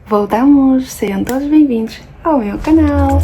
Voltamos, sejam todos bem-vindos ao meu canal.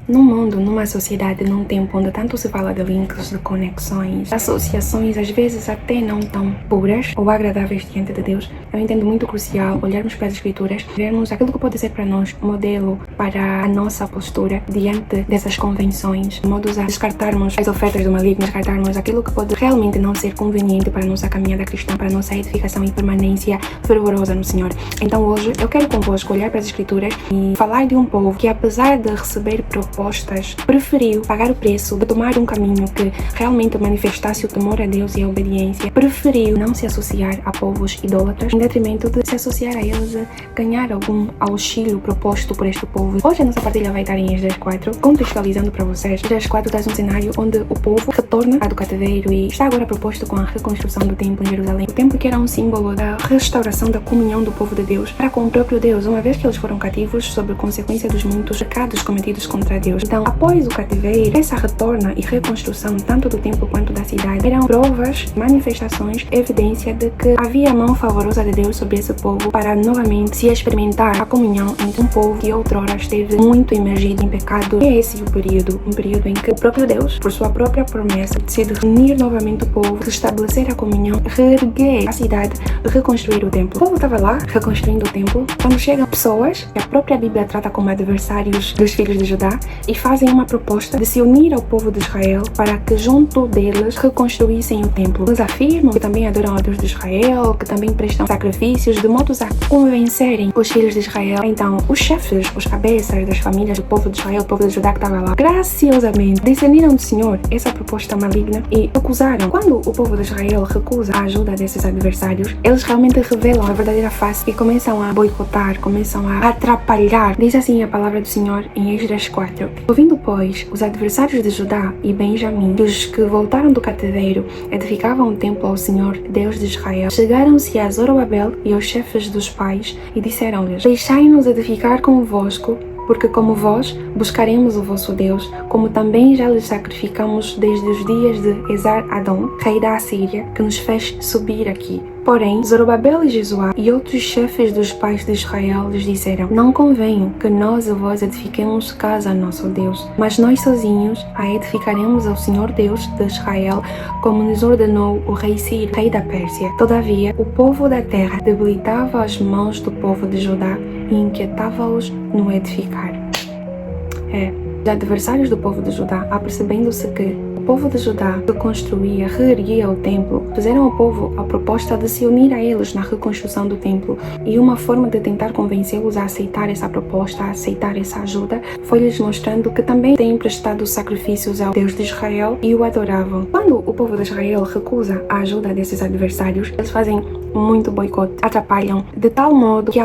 Num mundo, numa sociedade, num tempo onde tanto se fala de links, de conexões, associações às vezes até não tão puras ou agradáveis diante de Deus, eu entendo muito crucial olharmos para as Escrituras, vermos aquilo que pode ser para nós modelo para a nossa postura diante dessas convenções, de modo a descartarmos as ofertas do maligno, descartarmos aquilo que pode realmente não ser conveniente para a nossa caminhada cristã, para a nossa edificação e permanência fervorosa no Senhor. Então hoje eu quero convosco olhar para as Escrituras e falar de um povo que, apesar de receber propostas, preferiu pagar o preço de tomar um caminho que realmente manifestasse o temor a Deus e a obediência, preferiu não se associar a povos idólatras, em detrimento de se associar a eles, a ganhar algum auxílio proposto por este povo. Hoje a nossa partilha vai estar em Esdras 4, contextualizando para vocês. Esdras 4 traz um cenário onde o povo retorna do cativeiro e está agora proposto com a reconstrução do templo em Jerusalém. O templo que era um símbolo da restauração da comunhão do povo de Deus para com o próprio Deus, uma vez que eles foram cativos sob a consequência dos muitos pecados cometidos contra Deus. Então, após o cativeiro, essa retorna e reconstrução tanto do templo quanto da cidade eram provas, manifestações, evidência de que havia a mão favorosa de Deus sobre esse povo para novamente se experimentar a comunhão entre um povo que outrora esteve muito imergido em pecado. E é esse o período, um período em que o próprio Deus, por sua própria promessa, decide reunir novamente o povo, restabelecer a comunhão, reerguer a cidade, reconstruir o templo. O povo estava lá, reconstruindo o templo, quando chegam pessoas que a própria Bíblia trata como adversários dos filhos de Judá, e fazem uma proposta de se unir ao povo de Israel para que junto deles reconstruíssem o templo. Eles afirmam que também adoram a Deus de Israel, que também prestam sacrifícios, de modo a convencerem os filhos de Israel. Então, os chefes, os cabeças das famílias do povo de Israel, do povo de Judá que estava lá, graciosamente discerniram do Senhor essa proposta maligna e recusaram. Quando o povo de Israel recusa a ajuda desses adversários, eles realmente revelam a verdadeira face e começam a boicotar, começam a atrapalhar. Diz assim a palavra do Senhor em Esdras 4. Ouvindo, pois, os adversários de Judá e Benjamim, os que voltaram do cativeiro, edificavam o templo ao Senhor, Deus de Israel, chegaram-se a Zorobabel e aos chefes dos pais e disseram-lhes: Deixai-nos edificar convosco, porque como vós buscaremos o vosso Deus, como também já lhes sacrificamos desde os dias de Esar-Adom, rei da Assíria, que nos fez subir aqui. Porém, Zorobabel e Jesuá e outros chefes dos pais de Israel lhes disseram: Não convém que nós e vós edifiquemos casa a nosso Deus, mas nós sozinhos a edificaremos ao Senhor Deus de Israel, como nos ordenou o rei Ciro, rei da Pérsia. Todavia, o povo da terra debilitava as mãos do povo de Judá e inquietava-os no edificar. Os adversários do povo de Judá, apercebendo-se que o povo de Judá reconstruía, reerguia o templo, fizeram ao povo a proposta de se unir a eles na reconstrução do templo, e uma forma de tentar convencê-los a aceitar essa proposta, a aceitar essa ajuda, foi-lhes mostrando que também têm prestado sacrifícios ao Deus de Israel e o adoravam. Quando o povo de Israel recusa a ajuda desses adversários, eles fazem muito boicote, atrapalham, de tal modo que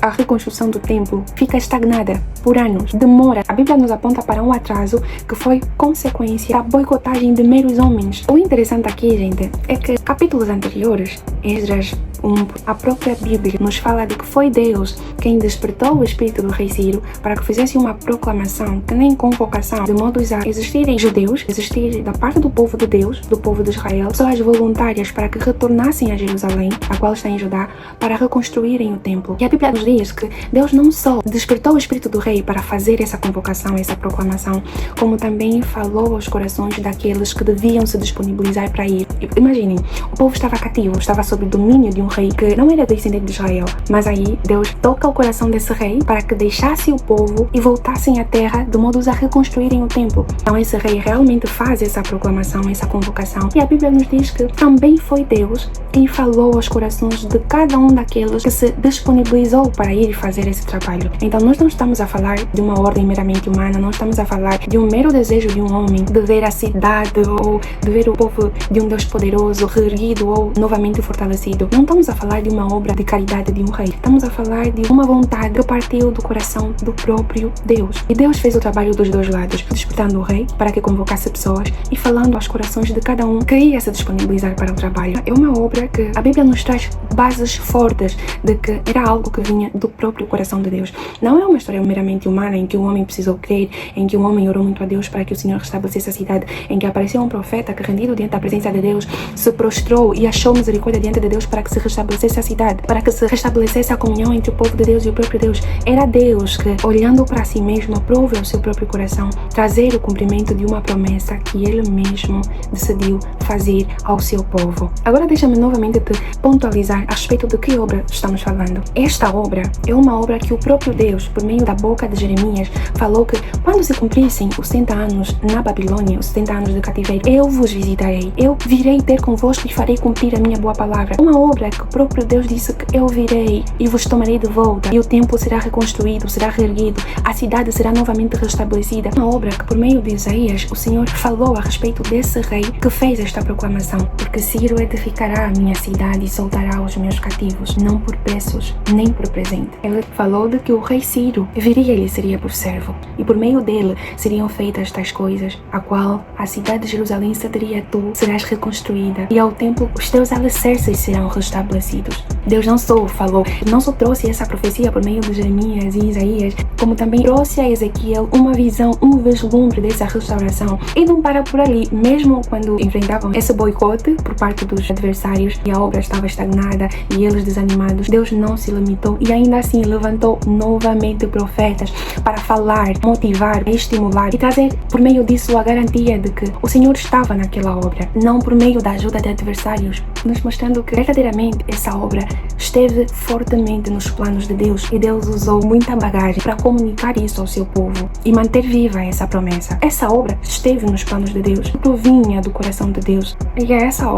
a reconstrução do templo fica estagnada por anos, demora. A Bíblia nos aponta para um atraso que foi consequência da boicotagem de meros homens. O interessante aqui, gente, é que capítulos anteriores, Esdras 1, a própria Bíblia nos fala de que foi Deus quem despertou o espírito do rei Ciro para que fizesse uma proclamação, que nem convocação, de modo a existirem judeus, existir da parte do povo de Deus, do povo de Israel, pessoas voluntárias para que retornassem a Jerusalém, a qual está em Judá, para reconstruírem o templo. E a Bíblia nos diz que Deus não só despertou o espírito do rei para fazer essa convocação, essa proclamação, como também falou aos corações daqueles que deviam se disponibilizar para ir. Imaginem, o povo estava cativo, estava sob o domínio de um rei que não era descendente de Israel, mas aí Deus toca o coração desse rei para que deixasse o povo e voltassem à terra, de modo a reconstruírem o templo. Então esse rei realmente faz essa proclamação, essa convocação, e a Bíblia nos diz que também foi Deus quem falou aos corações de cada um daqueles que se disponibilizou para ir fazer esse trabalho. Então nós não estamos a falar de uma ordem meramente humana, não estamos a falar de um mero desejo de um homem de ver a cidade ou de ver o povo de um Deus poderoso reerguido ou novamente fortalecido. Não estamos estamos a falar de uma obra de caridade de um rei. Estamos a falar de uma vontade que partiu do coração do próprio Deus. E Deus fez o trabalho dos dois lados, despertando o rei para que convocasse pessoas e falando aos corações de cada um que ia se disponibilizar para o trabalho. É uma obra que a Bíblia nos traz bases fortes de que era algo que vinha do próprio coração de Deus. Não é uma história meramente humana em que o homem precisou crer, em que o homem orou muito a Deus para que o Senhor restabelecesse a cidade, em que apareceu um profeta que, rendido diante da presença de Deus, se prostrou e achou misericórdia diante de Deus para que se restabelecesse a cidade, para que se restabelecesse a comunhão entre o povo de Deus e o próprio Deus. Era Deus que, olhando para si mesmo, aprove ao seu próprio coração trazer o cumprimento de uma promessa que Ele mesmo decidiu fazer ao seu povo. Agora deixa-me novamente te pontualizar a respeito de que obra estamos falando. Esta obra é uma obra que o próprio Deus, por meio da boca de Jeremias, falou que quando se cumprissem os 70 anos na Babilônia, os 70 anos de cativeiro, eu vos visitarei, eu virei ter convosco e farei cumprir a minha boa palavra. Uma obra que o próprio Deus disse que eu virei e vos tomarei de volta, e o templo será reconstruído, será reerguido, a cidade será novamente restabelecida. Uma obra que, por meio de Isaías, o Senhor falou a respeito desse rei que fez esta proclamação: porque Ciro edificará a minha cidade e soltará os meus cativos, não por preços, nem por presente. Ele falou de que o rei Ciro viria, ele seria por servo, e por meio dele seriam feitas tais coisas, a qual a cidade de Jerusalém cederia tu, serás reconstruída, e ao templo os teus alicerces serão restabelecidos. Deus não só falou, não só trouxe essa profecia por meio de Jeremias e Isaías, como também trouxe a Ezequiel uma visão, um vislumbre dessa restauração. E não para por ali, mesmo quando enfrentavam esse boicote por parte dos adversários e a obra estava estagnada e eles desanimados, Deus não se limitou e ainda assim levantou novamente profetas para falar, motivar, estimular e trazer por meio disso a garantia de que o Senhor estava naquela obra, não por meio da ajuda de adversários, nos mostrando que verdadeiramente essa obra esteve fortemente nos planos de Deus e Deus usou muita bagagem para comunicar isso ao seu povo e manter viva essa promessa. Essa obra esteve nos planos de Deus, provinha do coração de Deus, e é essa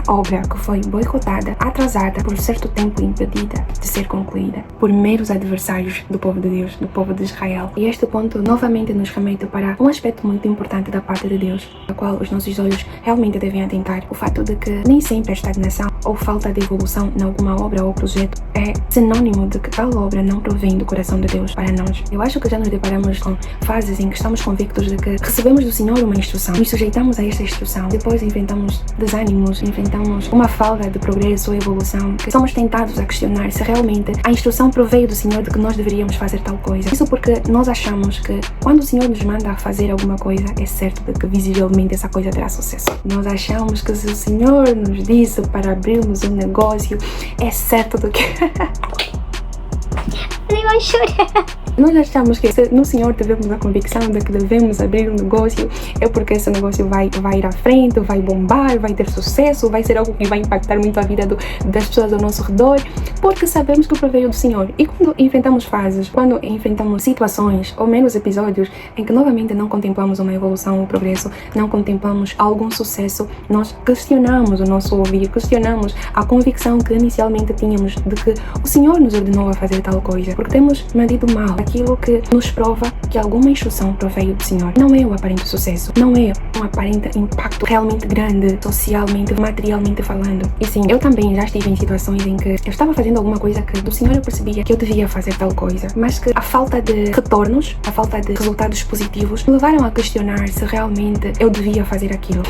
obra que foi boicotada, atrasada, por certo tempo impedida de ser concluída por meros adversários do povo de Deus, do povo de Israel. E este ponto novamente nos remete para um aspecto muito importante da parte de Deus, a qual os nossos olhos realmente devem atentar: o fato de que nem sempre a estagnação ou falta de evolução em alguma obra ou projeto é sinônimo de que tal obra não provém do coração de Deus para nós. Eu acho que já nos deparamos com fases em que estamos convictos de que recebemos do Senhor uma instrução, nos sujeitamos a esta instrução, depois enfrentamos desânimos, enfrentamos uma falta de progresso ou evolução, que somos tentados a questionar se realmente a instrução proveio do Senhor de que nós deveríamos fazer tal coisa. Isso porque nós achamos que quando o Senhor nos manda a fazer alguma coisa, é certo de que visivelmente essa coisa terá sucesso. Nós achamos que se o Senhor nos disse para abrirmos um negócio, é certo de que nós achamos que se no Senhor tivemos a convicção de que devemos abrir um negócio, é porque esse negócio vai ir à frente, vai bombar, vai ter sucesso, vai ser algo que vai impactar muito a vida das pessoas ao nosso redor, porque sabemos que proveio do Senhor. E quando enfrentamos fases, quando enfrentamos situações ou menos episódios em que novamente não contemplamos uma evolução ou progresso, não contemplamos algum sucesso, nós questionamos o nosso ouvir, questionamos a convicção que inicialmente tínhamos de que o Senhor nos ordenou a fazer tal coisa, porque temos medido mal aquilo que nos prova que alguma instrução proveio do Senhor. Não é o aparente sucesso, não é um aparente impacto realmente grande, socialmente, materialmente falando. E sim, eu também já estive em situações em que eu estava fazendo alguma coisa que do Senhor eu percebia que eu devia fazer tal coisa, mas que a falta de retornos, a falta de resultados positivos me levaram a questionar se realmente eu devia fazer aquilo.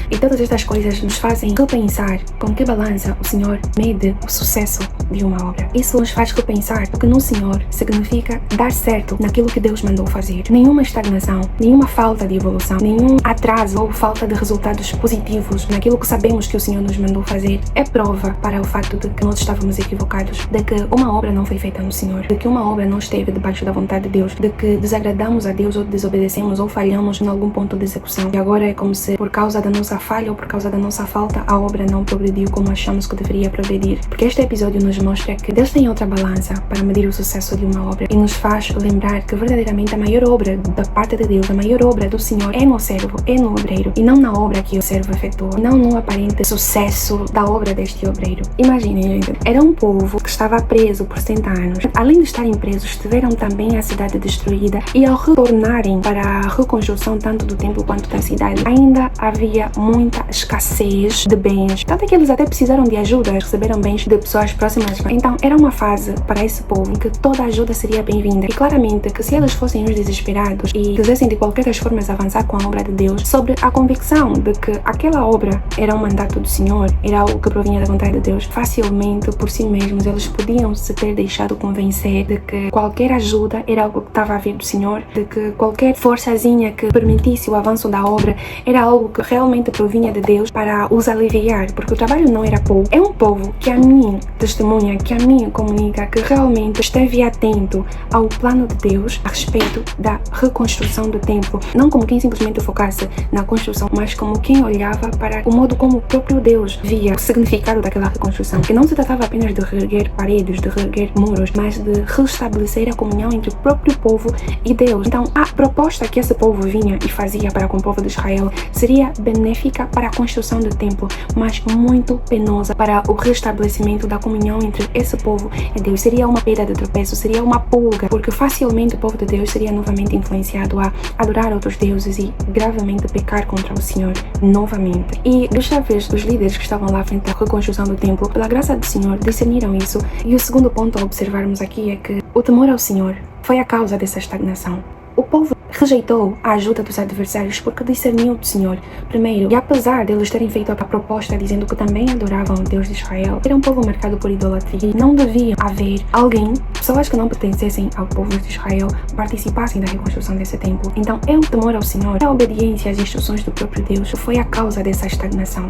E todas estas coisas nos fazem repensar com que balança o Senhor mede o sucesso de uma obra. Isso nos faz repensar que no Senhor significa dar certo naquilo que Deus mandou fazer. Nenhuma estagnação, nenhuma falta de evolução, nenhum atraso ou falta de resultados positivos naquilo que sabemos que o Senhor nos mandou fazer é prova para o facto de que nós estávamos equivocados, de que uma obra não foi feita no Senhor, de que uma obra não esteve debaixo da vontade de Deus, de que desagradamos a Deus ou desobedecemos ou falhamos em algum ponto de execução. E agora é como se por causa da nossa falha ou por causa da nossa falta a obra não progrediu como achamos que deveria progredir. Porque este episódio nos mostra que Deus tem outra balança para medir o sucesso de uma obra e nos faz lembrar que verdadeiramente a maior obra da parte de Deus, a maior obra do Senhor é no servo, é no obreiro, e não na obra que o servo efetua, não no aparente sucesso da obra deste obreiro. Imaginem, gente, era um povo que estava preso por 70 anos. Além de estarem presos, tiveram também a cidade destruída, e ao retornarem para a reconstrução tanto do templo quanto da cidade, ainda havia muita escassez de bens, tanto que eles até precisaram de ajuda, receberam bens de pessoas próximas. Então era uma fase para esse povo em que toda ajuda seria bem-vinda, e claramente que se eles fossem os desesperados e quisessem de qualquer das formas avançar com a obra de Deus, sobre a convicção de que aquela obra era um mandato do Senhor, era algo que provinha da vontade de Deus, facilmente por si mesmos eles podiam se ter deixado convencer de que qualquer ajuda era algo que estava a vir do Senhor, de que qualquer forçazinha que permitisse o avanço da obra era algo que realmente provinha de Deus para os aliviar, porque o trabalho não era pouco. É um povo que a mim testemunha, que a mim comunica que realmente esteve atento ao plano de Deus a respeito da reconstrução do templo, não como quem simplesmente focasse na construção, mas como quem olhava para o modo como o próprio Deus via o significado daquela reconstrução, que não se tratava apenas de reerguer paredes, de reerguer muros, mas de restabelecer a comunhão entre o próprio povo e Deus. Então a proposta que esse povo vinha e fazia para com o povo de Israel seria benéfica para a construção do templo, mas muito penosa para o restabelecimento da comunhão entre esse povo e Deus. Seria uma pedra de tropeço, seria uma pulga, porque facilmente o povo de Deus seria novamente influenciado a adorar outros deuses e gravemente pecar contra o Senhor novamente. E desta vez os líderes que estavam lá frente à reconstrução do templo, pela graça do Senhor, discerniram isso. E o segundo ponto a observarmos aqui é que o temor ao Senhor foi a causa dessa estagnação. O povo rejeitou a ajuda dos adversários porque discerniu do Senhor primeiro, e apesar deles terem feito a proposta dizendo que também adoravam o Deus de Israel, era um povo marcado por idolatria e não devia haver alguém, pessoas que não pertencessem ao povo de Israel, participassem da reconstrução desse templo. Então é o temor ao Senhor, é a obediência às instruções do próprio Deus que foi a causa dessa estagnação.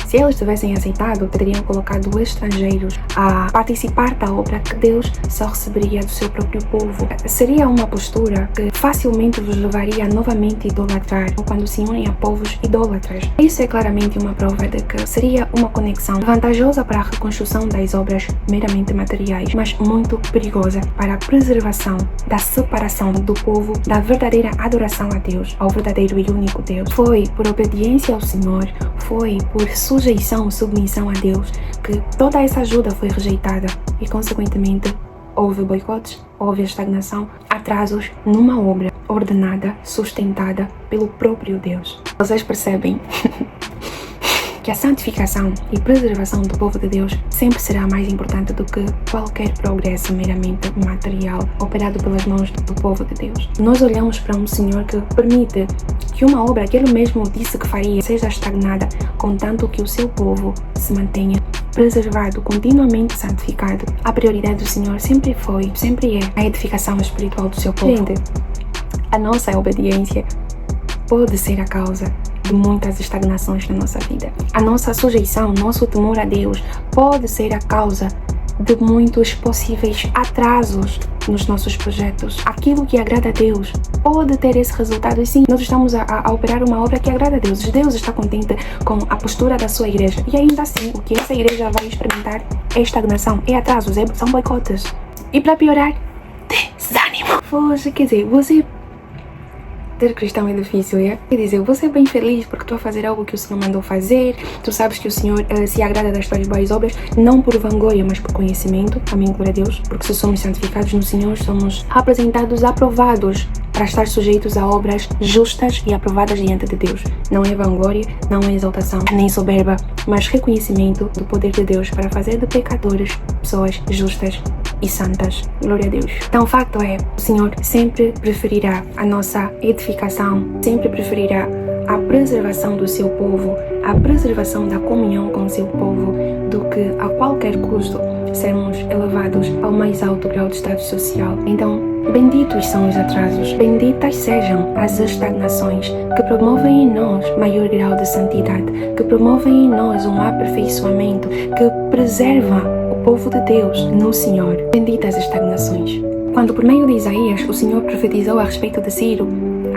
Se eles tivessem aceitado, teriam colocado estrangeiros a participar da obra que Deus só receberia do seu próprio povo. Seria uma postura que facilmente vos levaria a novamente idolatrar, ou quando se unem a povos idólatras. Isso é claramente uma prova de que seria uma conexão vantajosa para a reconstrução das obras meramente materiais, mas muito perigosa para a preservação da separação do povo da verdadeira adoração a Deus, ao verdadeiro e único Deus. Foi por obediência ao Senhor, foi por sujeição, submissão a Deus, que toda essa ajuda foi rejeitada e, consequentemente, houve boicotes, houve estagnação, atrasos numa obra ordenada, sustentada pelo próprio Deus. Vocês percebem que a santificação e preservação do povo de Deus sempre será mais importante do que qualquer progresso meramente material operado pelas mãos do povo de Deus. Nós olhamos para um Senhor que permite que uma obra que Ele mesmo disse que faria seja estagnada, contanto que o seu povo se mantenha preservado, continuamente santificado. A prioridade do Senhor sempre foi, sempre é a edificação espiritual do seu povo. Gente, a nossa obediência pode ser a causa de muitas estagnações na nossa vida. A nossa sujeição, nosso temor a Deus pode ser a causa de muitos possíveis atrasos nos nossos projetos. Aquilo que agrada a Deus pode ter esse resultado, e sim, nós estamos a operar uma obra que agrada a Deus. Deus está contente com a postura da sua igreja, e ainda assim o que essa igreja vai experimentar é estagnação, é atrasos, são boicotes. E para piorar, desânimo. Poxa, quer dizer, você ser cristão é difícil, é? Quer dizer, você é bem feliz porque tu a fazer algo que o Senhor mandou fazer, tu sabes que o Senhor se agrada das tuas boas obras, não por vanglória, mas por conhecimento. Amém, glória a Deus, porque se somos santificados no Senhor, somos apresentados, aprovados para estar sujeitos a obras justas e aprovadas diante de Deus. Não é vanglória, não é exaltação, nem soberba, mas reconhecimento do poder de Deus para fazer de pecadores pessoas justas e santas. Glória a Deus. Então o facto é, o Senhor sempre preferirá a nossa edificação, sempre preferirá a preservação do seu povo, a preservação da comunhão com o seu povo, do que a qualquer custo sermos elevados ao mais alto grau de status social. Então, benditos são os atrasos, benditas sejam as estagnações que promovem em nós maior grau de santidade, que promovem em nós um aperfeiçoamento, que preserva o povo de Deus no Senhor. Benditas as estagnações. Quando por meio de Isaías o Senhor profetizou a respeito de Ciro,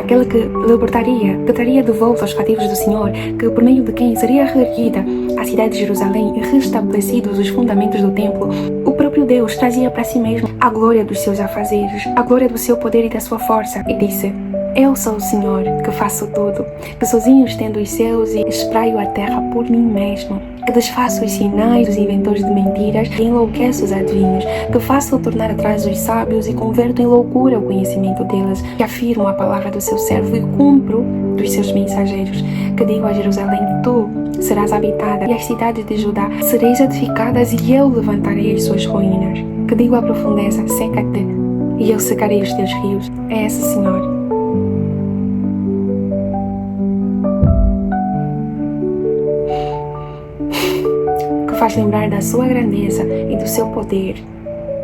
aquele que libertaria, que traria de volta os cativos do Senhor, que por meio de quem seria reerguida a cidade de Jerusalém e restabelecidos os fundamentos do templo. O próprio Deus trazia para si mesmo a glória dos seus afazeres, a glória do seu poder e da sua força, e disse: eu sou o Senhor, que faço tudo, que sozinho estendo os céus e espraio a terra por mim mesmo, que desfaço os sinais dos inventores de mentiras e enlouqueço os adivinhos, que faço tornar atrás os sábios e converto em loucura o conhecimento deles, que afirmo a palavra do seu servo e cumpro dos seus mensageiros, que digo a Jerusalém: tu serás habitada, e as cidades de Judá sereis edificadas, e eu levantarei as suas ruínas, que digo à profundeza: seca-te, e eu secarei os teus rios. É esse Senhor. Faz lembrar da sua grandeza e do seu poder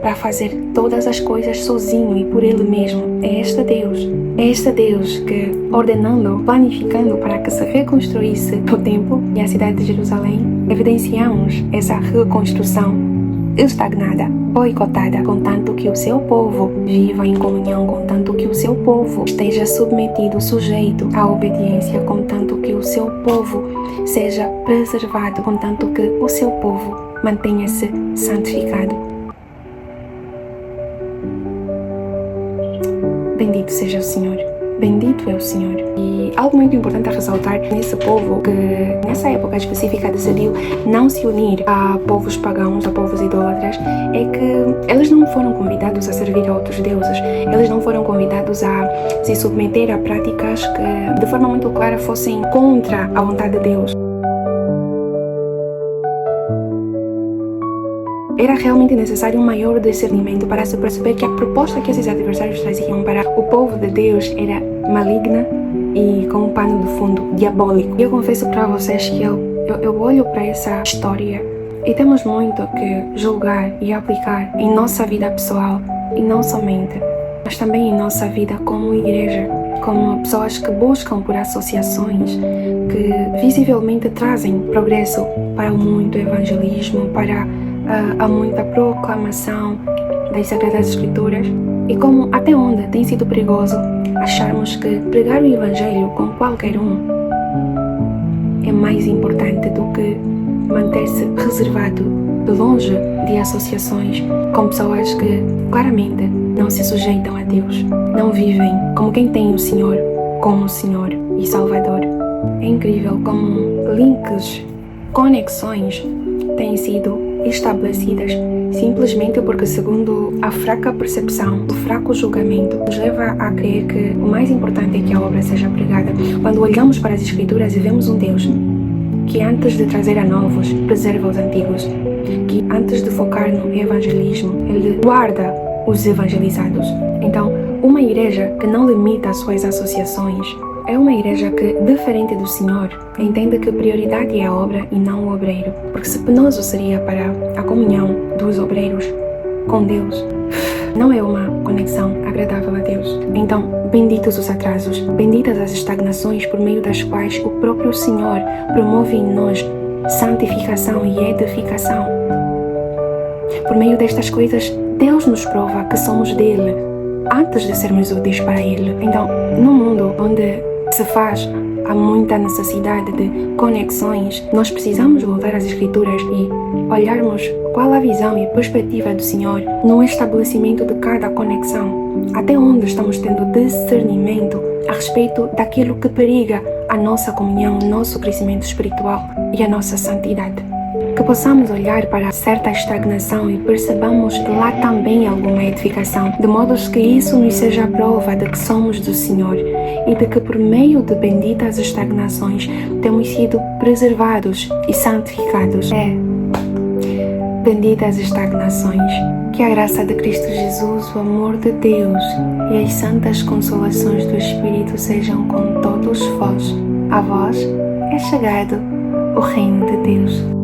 para fazer todas as coisas sozinho e por Ele mesmo. É este Deus que, ordenando, planificando para que se reconstruísse o templo e a cidade de Jerusalém, evidenciamos essa reconstrução estagnada, boicotada, contanto que o seu povo viva em comunhão, contanto que o seu povo esteja submetido, sujeito à obediência, contanto que o seu povo seja preservado, contanto que o seu povo mantenha-se santificado. Bendito seja o Senhor. Bendito é o Senhor. E algo muito importante a ressaltar nesse povo que nessa época específica decidiu não se unir a povos pagãos, a povos idólatras, é que eles não foram convidados a servir a outros deuses, eles não foram convidados a se submeter a práticas que de forma muito clara fossem contra a vontade de Deus. Era realmente necessário um maior discernimento para se perceber que a proposta que esses adversários traziam para o povo de Deus era maligna e com um pano de fundo diabólico. E eu confesso para vocês que eu olho para essa história e temos muito que julgar e aplicar em nossa vida pessoal, e não somente, mas também em nossa vida como igreja, como pessoas que buscam por associações que visivelmente trazem progresso para o muito evangelismo, para há muita proclamação das Sagradas Escrituras, e como até onde tem sido perigoso acharmos que pregar o Evangelho com qualquer um é mais importante do que manter-se reservado de longe de associações com pessoas que claramente não se sujeitam a Deus, não vivem como quem tem o Senhor como Senhor e Salvador. É incrível como links, conexões têm sido estabelecidas simplesmente porque, segundo a fraca percepção, o fraco julgamento, nos leva a crer que o mais importante é que a obra seja pregada. Quando olhamos para as Escrituras e vemos um Deus que, antes de trazer a novos, preserva os antigos, que antes de focar no evangelismo, Ele guarda os evangelizados. Então, uma igreja que não limita as suas associações é uma igreja que, diferente do Senhor, entende que a prioridade é a obra e não o obreiro, porque se penoso seria para a comunhão dos obreiros com Deus, não é uma conexão agradável a Deus. Então, benditos os atrasos, benditas as estagnações por meio das quais o próprio Senhor promove em nós santificação e edificação. Por meio destas coisas, Deus nos prova que somos dele, antes de sermos úteis para Ele. Então, num mundo onde se faz há muita necessidade de conexões, nós precisamos voltar às Escrituras e olharmos qual a visão e perspectiva do Senhor no estabelecimento de cada conexão. Até onde estamos tendo discernimento a respeito daquilo que periga a nossa comunhão, o nosso crescimento espiritual e a nossa santidade. Que possamos olhar para certa estagnação e percebamos lá também alguma edificação, de modo que isso nos seja a prova de que somos do Senhor e de que por meio de benditas estagnações temos sido preservados e santificados. Benditas estagnações. Que a graça de Cristo Jesus, o amor de Deus e as santas consolações do Espírito sejam com todos vós. A vós é chegado o reino de Deus.